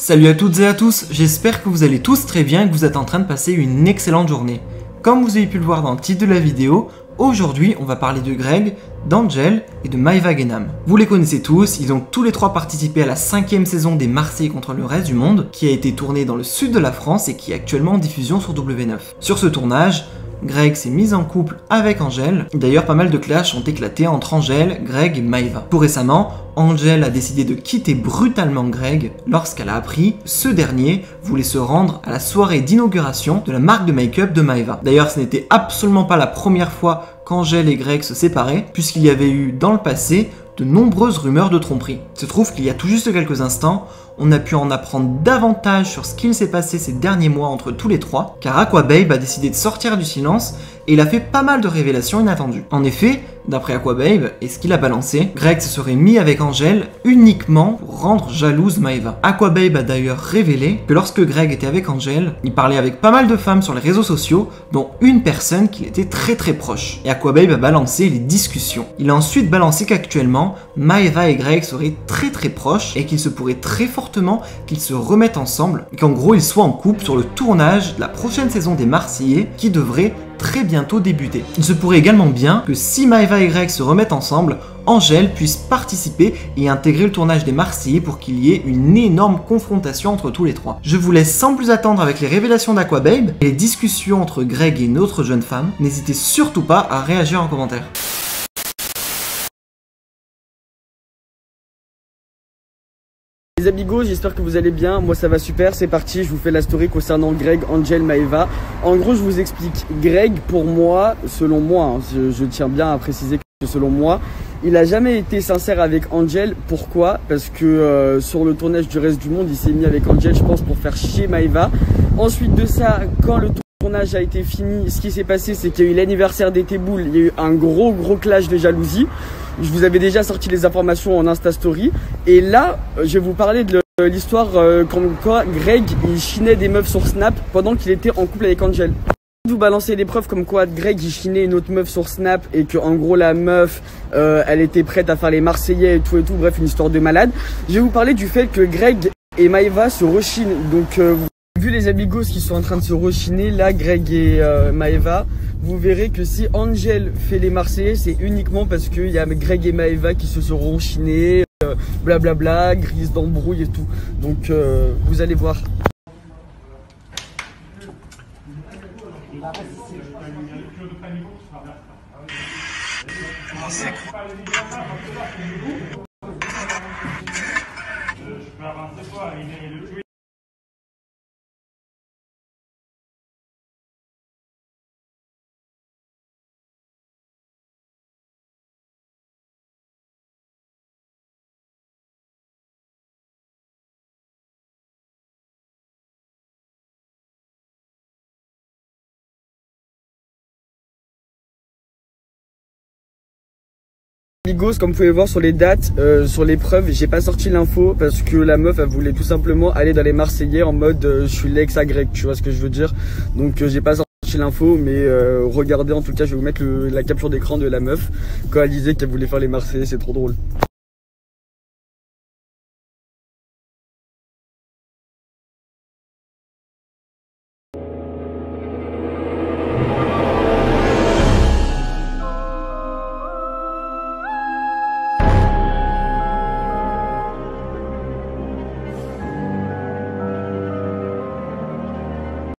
Salut à toutes et à tous, j'espère que vous allez tous très bien et que vous êtes en train de passer une excellente journée. Comme vous avez pu le voir dans le titre de la vidéo, aujourd'hui on va parler de Greg, d'Angel et de Maeva Guénam. Vous les connaissez tous, ils ont tous les trois participé à la 5e saison des Marseillais contre le reste du monde, qui a été tournée dans le sud de la France et qui est actuellement en diffusion sur W9. Sur ce tournage, Greg s'est mis en couple avec Angel. D'ailleurs, pas mal de clashs ont éclaté entre Angel, Greg et Maeva. Tout récemment, Angel a décidé de quitter brutalement Greg lorsqu'elle a appris que ce dernier voulait se rendre à la soirée d'inauguration de la marque de make-up de Maeva. D'ailleurs, ce n'était absolument pas la première fois qu'Angel et Greg se séparaient, puisqu'il y avait eu dans le passé de nombreuses rumeurs de tromperie. Il se trouve qu'il y a tout juste quelques instants, on a pu en apprendre davantage sur ce qu'il s'est passé ces derniers mois entre tous les trois, car Aquababe a décidé de sortir du silence et il a fait pas mal de révélations inattendues. En effet, d'après Aquababe et ce qu'il a balancé, Greg se serait mis avec Angel uniquement pour rendre jalouse Maeva. Aquababe a d'ailleurs révélé que lorsque Greg était avec Angel, il parlait avec pas mal de femmes sur les réseaux sociaux, dont une personne qui était très proche. Et Aquababe a balancé les discussions. Il a ensuite balancé qu'actuellement, Maeva et Greg seraient très proches et qu'il se pourrait très fortement qu'ils se remettent ensemble et qu'en gros ils soient en couple sur le tournage de la prochaine saison des Marseillais qui devrait très bientôt débuter. Il se pourrait également bien que si Maeva et Greg se remettent ensemble, Angel puisse participer et intégrer le tournage des Marseillais pour qu'il y ait une énorme confrontation entre tous les trois. Je vous laisse sans plus attendre avec les révélations d'Aquababe et les discussions entre Greg et une autre jeune femme. N'hésitez surtout pas à réagir en commentaire. Les amigos, j'espère que vous allez bien, moi ça va super, c'est parti, je vous fais la story concernant Greg, Angel, Maeva. En gros je vous explique, Greg pour moi, selon moi, je tiens bien à préciser que selon moi, il a jamais été sincère avec Angel. Pourquoi? Parce que sur le tournage du reste du monde, il s'est mis avec Angel, je pense, pour faire chier Maeva. Ensuite de ça, quand le tournage a été fini, ce qui s'est passé, c'est qu'il y a eu l'anniversaire des Tebboul, il y a eu un gros clash de jalousie. Je vous avais déjà sorti les informations en Insta Story. Et là, je vais vous parler de l'histoire comme quoi Greg, il chinait des meufs sur Snap pendant qu'il était en couple avec Angel. Vous balancez des preuves comme quoi Greg, il chinait une autre meuf sur Snap et que en gros la meuf, elle était prête à faire les Marseillais et tout. Bref, une histoire de malade. Je vais vous parler du fait que Greg et Maeva se rechinent. Donc, vu les amigos qui sont en train de se rechiner, là, Greg et Maeva, vous verrez que si Angel fait les Marseillais, c'est uniquement parce qu'il y a Greg et Maeva qui se seront chinés, blablabla, grise d'embrouille et tout. Donc vous allez voir. Amigos, comme vous pouvez voir sur les dates, sur les preuves, j'ai pas sorti l'info parce que la meuf elle voulait tout simplement aller dans les Marseillais en mode je suis l'ex à Greg, tu vois ce que je veux dire. Donc j'ai pas sorti l'info, mais regardez, en tout cas je vais vous mettre la capture d'écran de la meuf quand elle disait qu'elle voulait faire les Marseillais, c'est trop drôle.